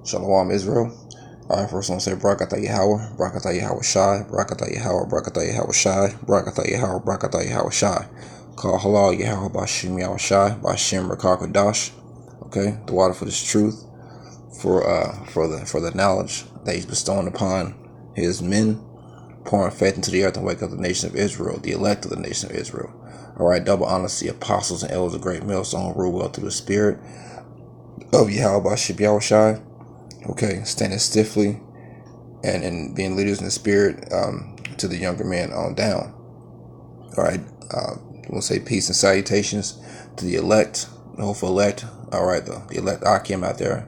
Shalom Israel. Alright, first I want to say Barakatah Yahweh, Barakatah Yahweh Shai, Barakatah Yahweh, Barakatah Yahweh Shai, Barakatah Yahweh, Barakatah Yahweh Shai. Call Halal Yahweh Bashim Yahweh Shai, Bashim Rakar Kadash. Okay, the water for this truth, for the knowledge that he's bestowing upon his men, pouring faith into the earth and wake up the nation of Israel, the elect of the nation of Israel. Alright, double honors the apostles and elders of great millstone, rule well through the spirit of Yahweh Bashim Yahweh Shai. Okay, standing stiffly and being leaders in the spirit to the younger men on down. All right, we'll say peace and salutations to the elect, the hopeful elect. All right, the elect Akim out there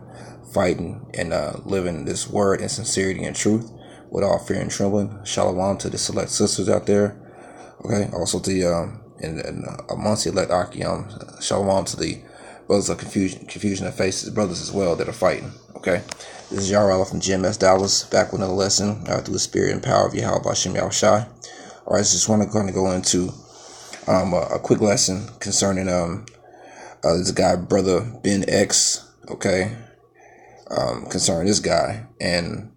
fighting and living this word in sincerity and truth with all fear and trembling. Shalom to the select sisters out there. Okay, also to and amongst the elect Akim, shalom to the brothers of confusion of faces, brothers as well that are fighting. Okay, this is Yarala from GMS Dallas, back with another lesson through the spirit and power of Yahweh Bashim Yahweh Shai. All right, so just want to kind of go into a quick lesson concerning this guy, brother Ben X. Okay, concerning this guy and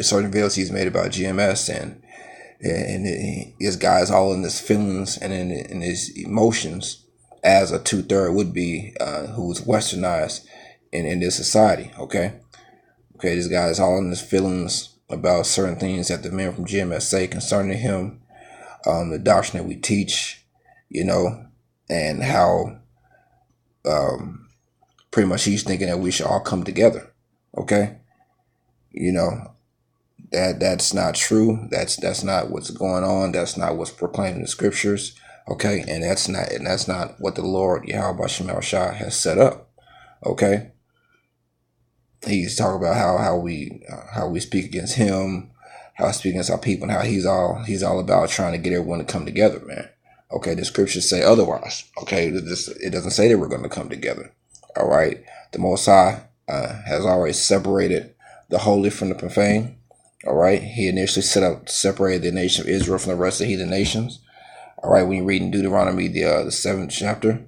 certain videos he's made about GMS and this guy is all in his feelings and in his emotions as a 2/3 would be who's westernized in this society. Okay, this guy is all in his feelings about certain things that the men from GMS say concerning him, the doctrine that we teach, and how pretty much he's thinking that we should all come together. Okay, that's not true. That's not what's going on. That's not what's proclaimed in the scriptures. Okay, and that's not what the Lord Yahweh Bashim Shah has set up. Okay, he's talking about how we speak against him, how we speak against our people, and how he's all about trying to get everyone to come together, man. Okay, the scriptures say otherwise. Okay, it doesn't say that we're going to come together. All right, the Most High has already separated the holy from the profane. All right, he initially separated the nation of Israel from the rest of the heathen nations. All right, when you read in Deuteronomy, the 7th chapter,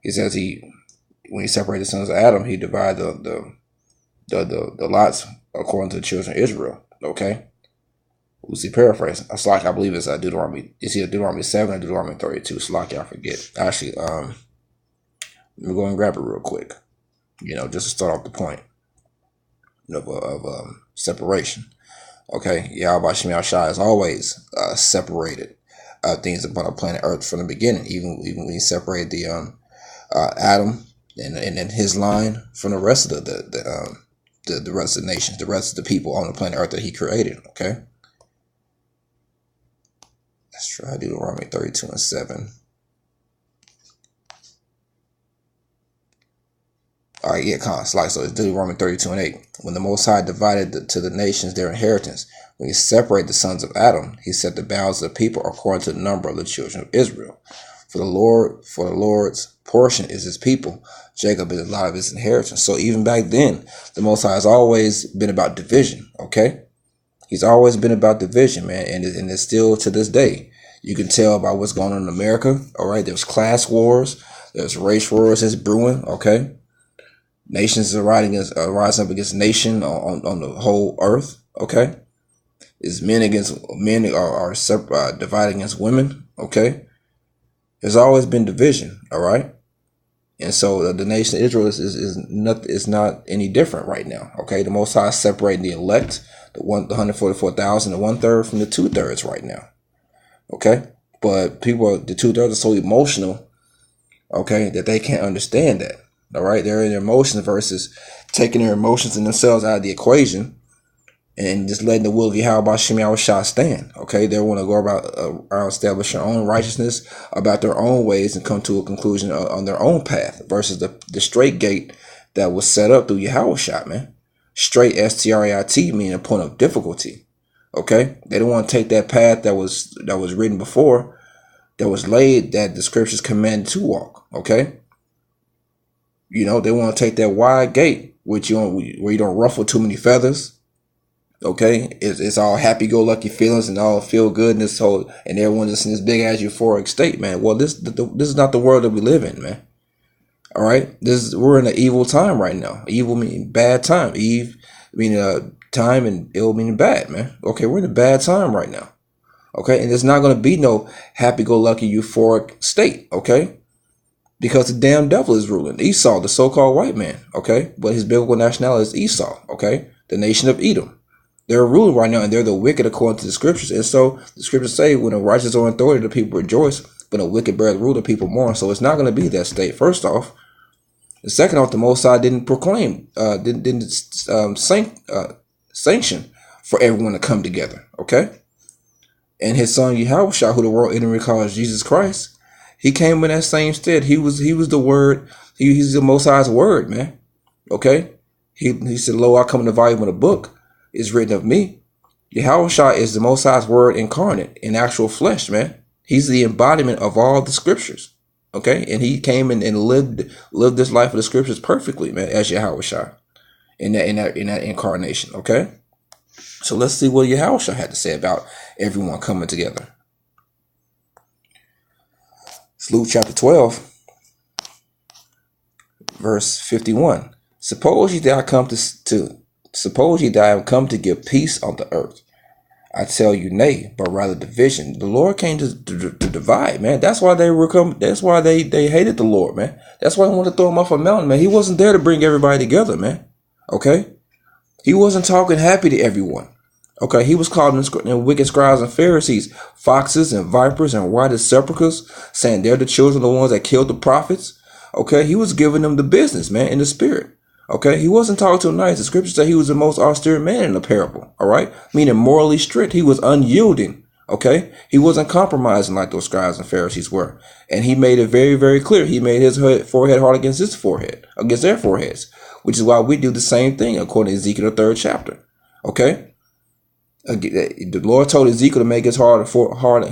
he says when he separated the sons of Adam, he divided the lots according to the children of Israel. Okay, we'll see paraphrase. I believe it's Deuteronomy. It's either Deuteronomy 7 or Deuteronomy 32. Slack, I forget. Actually, let me go and grab it real quick. Just to start off the point of separation. Okay, Yahweh Bashim Shai has always separated things upon the planet Earth from the beginning. Even when he separated the Adam and his line from the rest of the rest of the nations, the rest of the people on the planet Earth that he created. Okay, let's try Deuteronomy 32 and 7. All right, so it's Deuteronomy 32 and 8. When the Most High divided to the nations their inheritance, when he separated the sons of Adam, he set the bounds of the people according to the number of the children of Israel. For the Lord's portion is his people. Jacob is a lot of his inheritance. So even back then, the Most High has always been about division. Okay, he's always been about division, man, and it's still to this day. You can tell by what's going on in America. All right, there's class wars, there's race wars that's brewing. Okay. Nations are rising up against nation on the whole earth. Okay, is men against men are divided against women. Okay, there's always been division. All right, and so the nation of Israel is not any different right now. Okay, the Most High is separating the elect, the 144,000, the 1/3 from the 2/3 right now. Okay, but the 2/3 are so emotional. Okay, that they can't understand that. All right, they're in their emotions versus taking their emotions and themselves out of the equation and just letting the will of Yahweh Bashim Yahweh Shah stand. Okay, they want to go about establish their own righteousness about their own ways and come to a conclusion on their own path versus the straight gate that was set up through Yahweh Shah, man. Straight, straight, meaning a point of difficulty. Okay, they don't want to take that path that was written before, that was laid, that the scriptures command to walk. Okay. They want to take that wide gate, where you don't ruffle too many feathers. Okay, it's all happy-go-lucky feelings and all feel good and everyone's just in this big ass euphoric state, man. Well, this is not the world that we live in, man. All right, we're in an evil time right now. Evil meaning bad time. Eve meaning time, and ill meaning bad, man. Okay, we're in a bad time right now. Okay, and there's not going to be no happy-go-lucky euphoric state. Okay, because the damn devil is ruling. Esau, the so-called white man. Okay, but his biblical nationality is Esau. Okay, the nation of Edom. They're ruling right now, and they're the wicked according to the scriptures. And so the scriptures say, when the righteous are in authority, the people rejoice, but a wicked bear the rule, the people mourn. So it's not going to be that state. First off. The second off, the Most High didn't proclaim, sanction for everyone to come together. Okay, and his son Yahushua, who the world enemy calls Jesus Christ, he came in that same stead. He was the Word. He's the Most High's Word, man. Okay, he said, "Lo, I come in the volume of the book is written of me." Yahushua is the Most High's Word incarnate in actual flesh, man. He's the embodiment of all the scriptures. Okay, and he came in and lived this life of the scriptures perfectly, man, as Yahushua in that incarnation. Okay, so let's see what Yahushua had to say about everyone coming together. It's Luke chapter 12, verse 51. Suppose ye that I have come to give peace on the earth. I tell you, nay, but rather division. The Lord came to divide, man. That's why that's why they hated the Lord, man. That's why they wanted to throw him off a mountain, man. He wasn't there to bring everybody together, man. Okay? He wasn't talking happy to everyone. Okay? He was calling them wicked scribes and Pharisees foxes and vipers and whited sepulchres, saying they're the children of the ones that killed the prophets. Okay? He was giving them the business, man, in the spirit. Okay, he wasn't talking to them nice. The scripture said he was the most austere man in the parable. All right, meaning morally strict. He was unyielding. Okay, he wasn't compromising like those scribes and Pharisees were, and he made it very, very clear. He made his forehead hard against his forehead, against their foreheads, which is why we do the same thing according to Ezekiel the 3rd chapter. Okay, the Lord told Ezekiel to make his forehead hard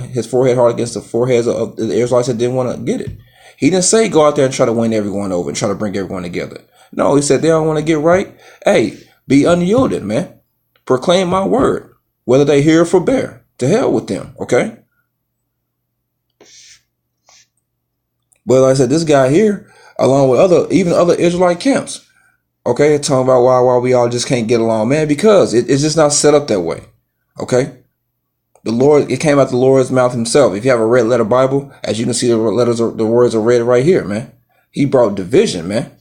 against the foreheads of the Israelites that didn't want to get it. He didn't say go out there and try to win everyone over and try to bring everyone together. No, he said they don't want to get right. Hey, be unyielded, man. Proclaim my word, whether they hear or forbear. To hell with them, okay? But like I said, this guy here, along with other Israelite camps, okay, talking about why we all just can't get along, man, because it's just not set up that way, okay? The Lord, it came out the Lord's mouth himself. If you have a red letter Bible, as you can see, the words are red right here, man. He brought division, man.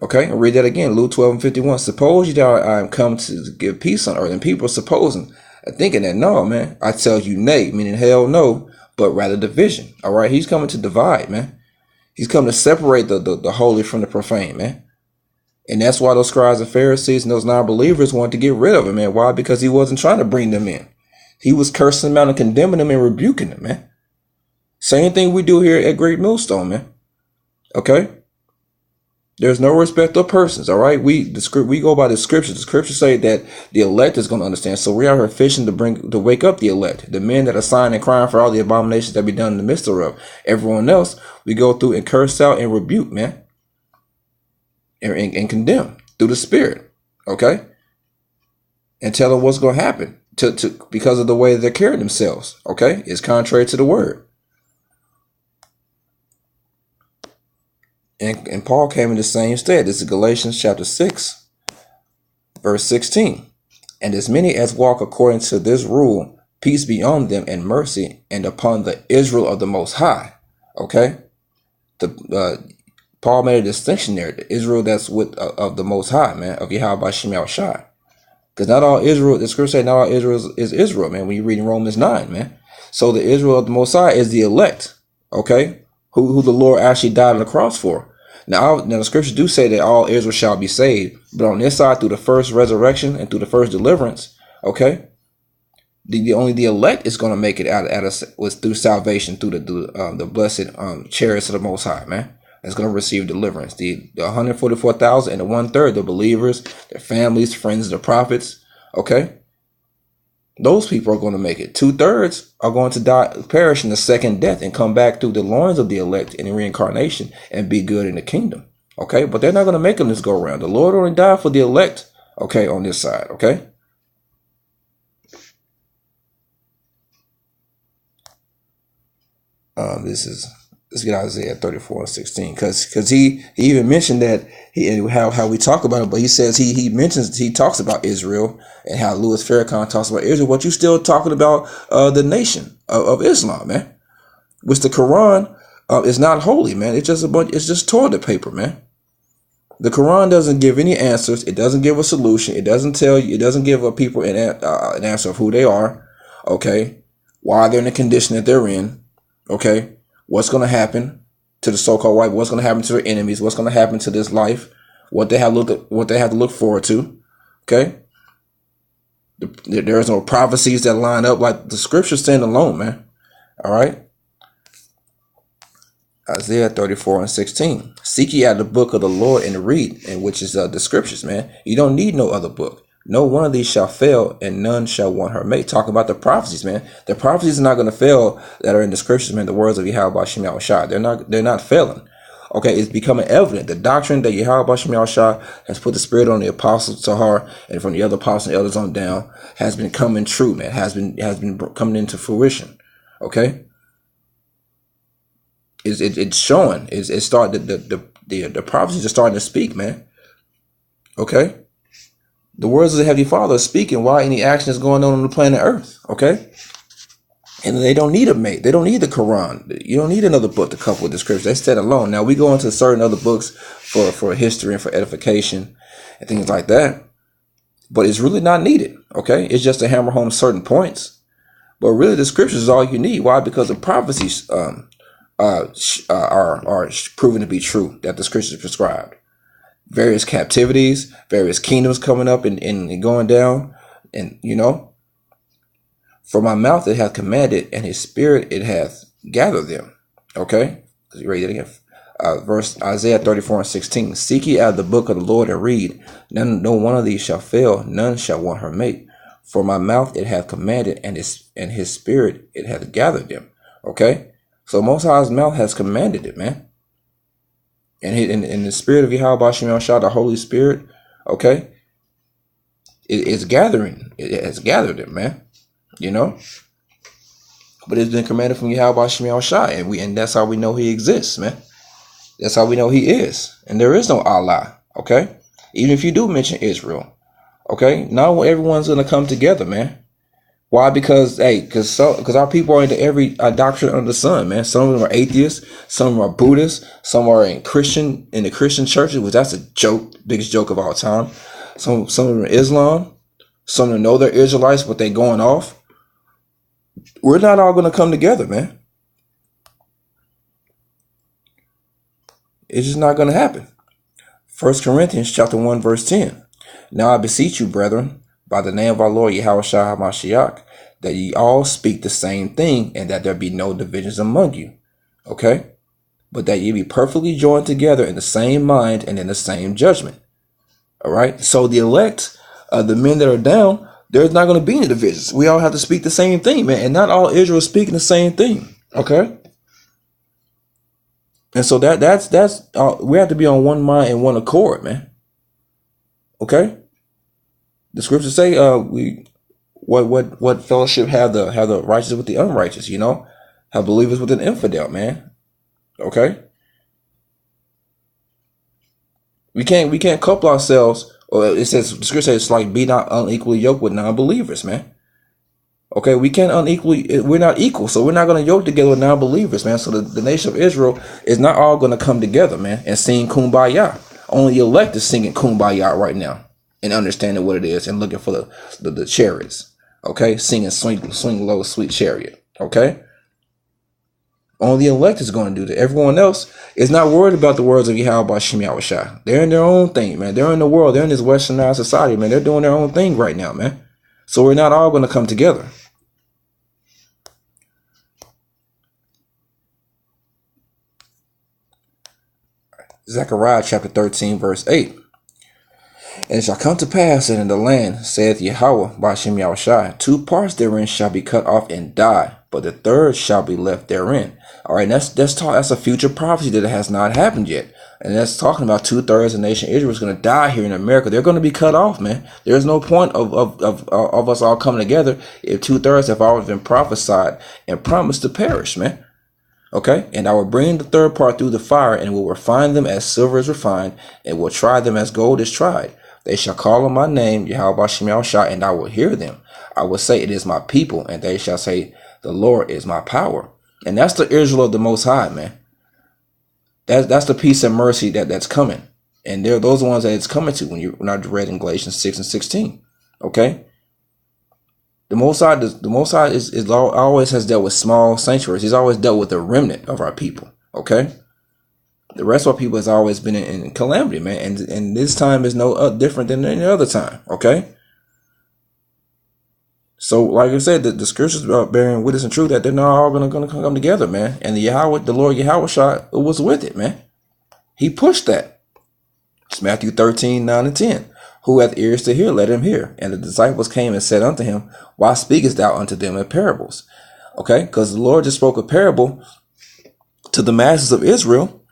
Okay, I'll read that again. Luke 12 and 51. Suppose you that I am come to give peace on earth. And people are supposing, thinking that, no, man. I tell you, nay, meaning hell no, but rather division. All right, he's coming to divide, man. He's coming to separate the holy from the profane, man. And that's why those scribes and Pharisees and those non-believers wanted to get rid of him, man. Why? Because he wasn't trying to bring them in. He was cursing them out and condemning them and rebuking them, man. Same thing we do here at Great Millstone, man. Okay? There's no respect of persons, all right? We go by the scriptures. The scriptures say that the elect is going to understand. So we are here fishing to wake up the elect, the men that are sighing and crying for all the abominations that be done in the midst of. Everyone else, we go through and curse out and rebuke, man, and condemn through the Spirit, okay? And tell them what's going to happen because of the way they're carrying themselves, okay? It's contrary to the word. And Paul came in the same stead. This is Galatians chapter 6, verse 16. And as many as walk according to this rule, peace be on them and mercy and upon the Israel of the Most High. Okay? Paul made a distinction there. The Israel that's of the Most High, man, of Yahweh Shem Yahushua. Because not all Israel, the scripture say not all Israel is Israel, man, when you read in Romans 9, man. So the Israel of the Most High is the elect, okay? Who the Lord actually died on the cross for. Now the scriptures do say that all Israel shall be saved, but on this side, through the first resurrection and through the first deliverance, okay, only the elect is going to make it out was through salvation, through the blessed chariots of the Most High, man. That's going to receive deliverance. The 144,000 and the 1/3, the believers, their families, friends, the prophets, okay. Those people are going to make it. 2/3 are going to perish in the second death and come back through the loins of the elect in reincarnation and be good in the kingdom. Okay, but they're not going to make them this go around. The Lord only died for the elect. Okay, on this side. Okay. This is Let's get Isaiah 34 and 16, because he even mentioned that how we talk about it, but he says he talks about Israel and how Louis Farrakhan talks about Israel. But you still talking about the nation of Islam, man? Which the Quran is not holy, man. It's just toilet paper, man. The Quran doesn't give any answers. It doesn't give a solution. It doesn't tell you. It doesn't give people an answer of who they are. Okay, why they're in the condition that they're in. Okay. What's going to happen to the so-called white? What's going to happen to their enemies? What's going to happen to this life? What they have to look forward to? Okay, there's no prophecies that line up like the scriptures stand alone, man. All right, Isaiah 34 and 16. Seek ye out the book of the Lord and read, and which is the scriptures, man. You don't need no other book. No one of these shall fail, and none shall want her mate. Talking about the prophecies, man. The prophecies are not going to fail that are in the scriptures, man. The words of Yahweh Shem Shah. They're not failing. Okay, it's becoming evident. The doctrine that Yahweh Shem Shah has put the spirit on the apostles Tahar and from the other apostles and elders on down has been coming true, man. Has been coming into fruition. Okay, it's showing. It's starting. The prophecies are starting to speak, man. Okay. The words of the Heavenly Father are speaking while any action is going on the planet Earth, okay? And they don't need a mate. They don't need the Quran. You don't need another book to couple with the scriptures. They stand alone. Now, we go into certain other books for history and for edification and things like that. But it's really not needed, okay? It's just to hammer home certain points. But really, the scriptures is all you need. Why? Because the prophecies are proven to be true, that the scriptures prescribed. Various captivities, various kingdoms coming up and going down. And, for my mouth it hath commanded, and his spirit it hath gathered them. Okay? You read it again. Verse Isaiah 34 and 16. Seek ye out the book of the Lord and read. No one of these shall fail, none shall want her mate. For my mouth it hath commanded, and his spirit it hath gathered them. Okay? So Most High's mouth has commanded it, man. And in the spirit of Yahweh Shem Shah, the Holy Spirit, okay, it's gathering. It has gathered it, man. But it's been commanded from Yahweh Shem Shah, and that's how we know he exists, man. That's how we know he is. And there is no Allah, okay? Even if you do mention Israel, okay? Not everyone's gonna come together, man. Why? Because our people are into every doctrine under the sun, man. Some of them are atheists, some of them are Buddhists, some are in the Christian churches, which that's a joke, biggest joke of all time. Some of them are Islam, some of them know they're Israelites, but they going off. We're not all gonna come together, man. It's just not gonna happen. 1 Corinthians chapter 1, verse 10. Now I beseech you, brethren, by the name of our Lord Yahweh Shah HaMashiach, that ye all speak the same thing, and that there be no divisions among you. Okay? But that ye be perfectly joined together in the same mind and in the same judgment. All right? So the elect, the men that are down, there's not going to be any divisions. We all have to speak the same thing, man. And not all Israel is speaking the same thing. Okay? And so that's we have to be on one mind and one accord, man. Okay? The scriptures say, what fellowship have the righteous with the unrighteous, have believers with an infidel, man. Okay? We can't couple ourselves, or it says, the scripture says, it's like be not unequally yoked with non-believers, man. Okay, we're not equal, so we're not going to yoke together with non-believers, man. So the nation of Israel is not all going to come together, man, and sing Kumbaya. Only the elect is singing Kumbaya right now and understanding what it is and looking for the chariots, okay? Singing swing low, sweet chariot, okay? Only the elect is going to do that. Everyone else is not worried about the words of Yahweh Shem Yahushua. They're in their own thing, man. They're in the world. They're in this westernized society, man. They're doing their own thing right now, man. So we're not all going to come together. Zechariah chapter 13, verse 8. And it shall come to pass that in the land, saith Yahweh by Shem Yahushua, 2 parts therein shall be cut off and die, but the third shall be left therein. All right, that's a future prophecy that has not happened yet. And that's talking about 2/3 of the nation Israel is going to die here in America. They're going to be cut off, man. There's no point of us all coming together if 2/3 have already been prophesied and promised to perish, man. Okay, and I will bring the third part through the fire, and will refine them as silver is refined, and will try them as gold is tried. They shall call on my name, Yahweh Shem Yahushua, and I will hear them. I will say, it is my people, and they shall say, the Lord is my power. And that's the Israel of the Most High, man. That's the peace and mercy that's coming. And they're those ones that it's coming to when I read in Galatians 6 and 16. Okay? The Most High is always has dealt with small sanctuaries. He's always dealt with the remnant of our people. Okay? The rest of our people has always been in calamity, man. And this time is no different than any other time. Okay? So, like I said, the scriptures about bearing witness and truth that they're not all going to come together, man. And the Lord Yahweh was with it, man. He pushed that. It's Matthew 13, 9 and 10. Who hath ears to hear, let him hear. And the disciples came and said unto him, why speakest thou unto them in parables? Okay, because the Lord just spoke a parable to the masses of Israel,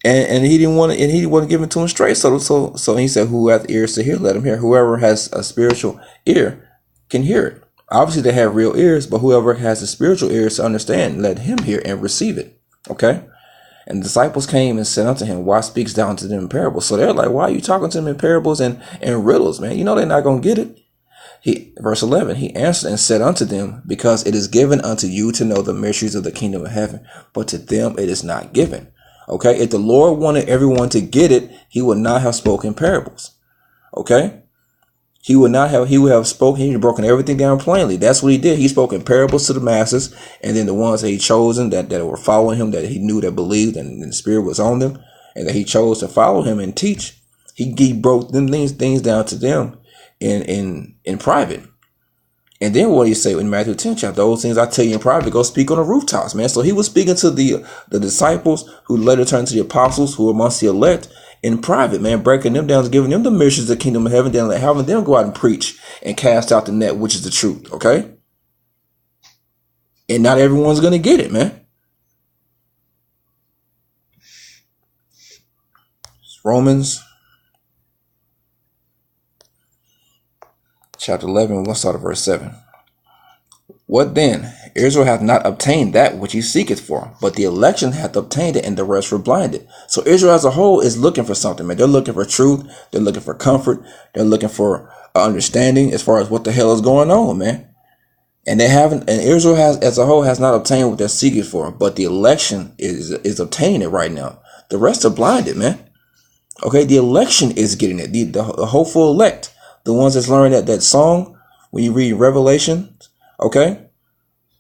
and he didn't want to give it to them straight. So he said, who hath ears to hear, let him hear. Whoever has a spiritual ear can hear it. Obviously, they have real ears, but whoever has the spiritual ears to understand, let him hear and receive it. Okay. And the disciples came and said unto him, why speaks thou unto them in parables? So they're like, why are you talking to them in parables and riddles, man? You know they're not going to get it. Verse 11, he answered and said unto them, because it is given unto you to know the mysteries of the kingdom of heaven, but to them it is not given. Okay, if the Lord wanted everyone to get it, he would not have spoken parables. Okay, he would have spoken, he would have broken everything down plainly. That's what he did. He spoke in parables to the masses, and then the ones that he chosen that were following him, that he knew that believed and the spirit was on them, and that he chose to follow him and teach. He broke them things down to them in private. And then what do you say in Matthew 10 chapter? Those things I tell you in private, go speak on the rooftops, man. So he was speaking to the disciples who later turned to the apostles who were amongst the elect in private, man, breaking them down, giving them the mysteries of the kingdom of heaven, then having them go out and preach and cast out the net, which is the truth, okay? And not everyone's going to get it, man. Romans chapter 11, we'll start at verse 7. What then? Israel hath not obtained that which he seeketh for, but the election hath obtained it, and the rest were blinded. So Israel as a whole is looking for something, man. They're looking for truth. They're looking for comfort. They're looking for understanding as far as what the hell is going on, man. And they haven't, and Israel as a whole has not obtained what they're seeking for, but the election is obtaining it right now. The rest are blinded, man. Okay, the election is getting it. The hopeful elect, the ones that's learning that song when you read Revelation, okay?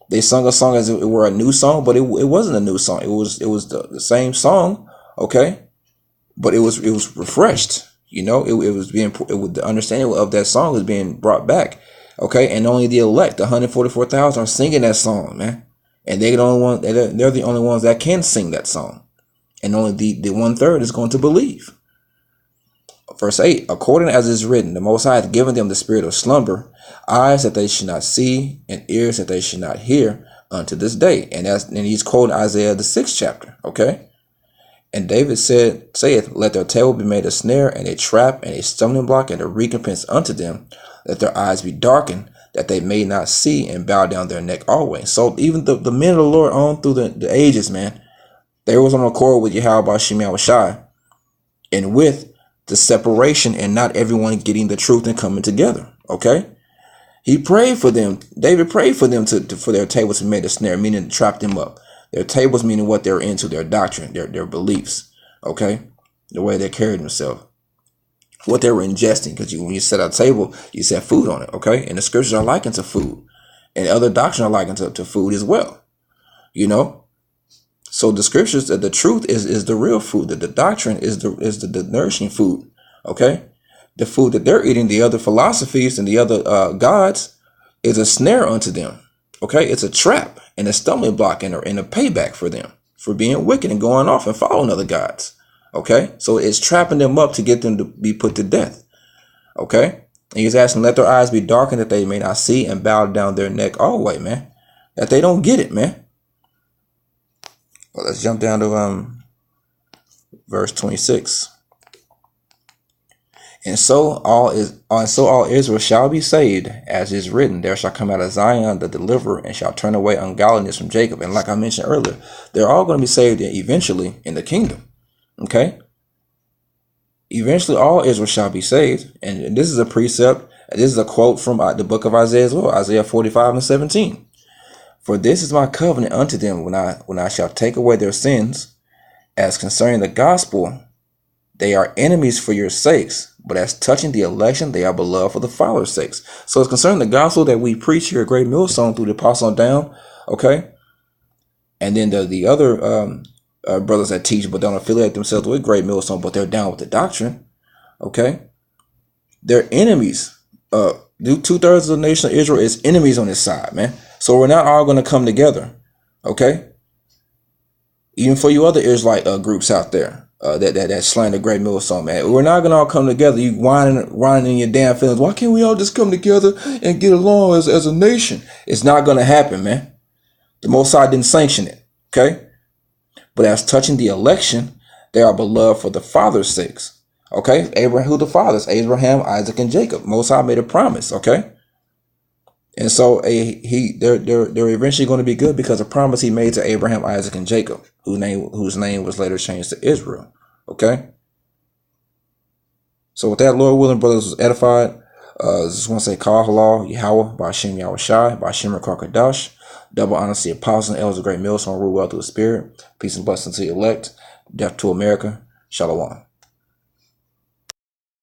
They sung a song as if it were a new song, but it wasn't a new song. It was the same song, okay? But it was refreshed. You know, the understanding of that song was being brought back, okay? And only the elect, the 144,000, are singing that song, man. And they're the only ones that can sing that song, and only the 1/3 is going to believe. Verse 8, according as it is written, the Most High hath given them the spirit of slumber, eyes that they should not see, and ears that they should not hear, unto this day. And he's quoting Isaiah the 6th chapter, okay? And David saith, let their table be made a snare, and a trap, and a stumbling block, and a recompense unto them. Let their eyes be darkened, that they may not see, and bow down their neck always. So even the men of the Lord on through the ages, man, they was on accord with Yahweh Shem Yahushua, and with the separation and not everyone getting the truth and coming together. Okay. He prayed for them. David prayed for them for their tables to be made a snare, meaning to trap them up. Their tables meaning what they're into, their doctrine, their beliefs. Okay. The way they carried themselves, what they were ingesting. Because when you set a table, you set food on it. Okay. And the scriptures are likened to food, and other doctrine are likened to food as well. You know. So the scriptures, the truth is the real food. That the doctrine is the nourishing food. Okay, the food that they're eating, the other philosophies and the other gods, is a snare unto them. Okay, it's a trap and a stumbling block and a payback for them for being wicked and going off and following other gods. Okay, so it's trapping them up to get them to be put to death. Okay, and he's asking, let their eyes be darkened that they may not see, and bow down their neck always, man. That they don't get it, man. Well, let's jump down to verse 26. And so all Israel shall be saved, as is written, there shall come out of Zion the deliverer, and shall turn away ungodliness from Jacob. And like I mentioned earlier, they're all going to be saved eventually in the kingdom. Okay? Eventually all Israel shall be saved. And this is a precept. This is a quote from the book of Isaiah as well, Isaiah 45:17. For this is my covenant unto them when I shall take away their sins. As concerning the gospel, they are enemies for your sakes, but as touching the election, they are beloved for the Father's sakes. So it's concerning the gospel that we preach here at Great Millstone through the apostle on down, okay? And then the other brothers that teach but don't affiliate themselves with Great Millstone, but they're down with the doctrine, okay? They're enemies. 2/3 of the nation of Israel is enemies on this side, man. So we're not all going to come together, okay? Even for you other Israelite groups out there. That slander Great Millstone, man. We're not gonna all come together. You whining in your damn feelings. Why can't we all just come together and get along as a nation? It's not gonna happen, man. The Most High didn't sanction it. Okay? But as touching the election, they are beloved for the Father's sakes. Okay? Abraham, who the fathers? Abraham, Isaac, and Jacob. Most High made a promise, okay? And so they're eventually going to be good because of a promise he made to Abraham, Isaac, and Jacob, whose name was later changed to Israel. Okay? So with that, Lord willing, brothers was edified. Just want to say, Kal Halal, Yahweh, Ba'ashem Yahweh Shai, Ba'ashem Rakakadash, double honor to the apostles and elders of Great Millstone, rule well through the Spirit. Peace and blessing to the elect. Death to America. Shalom.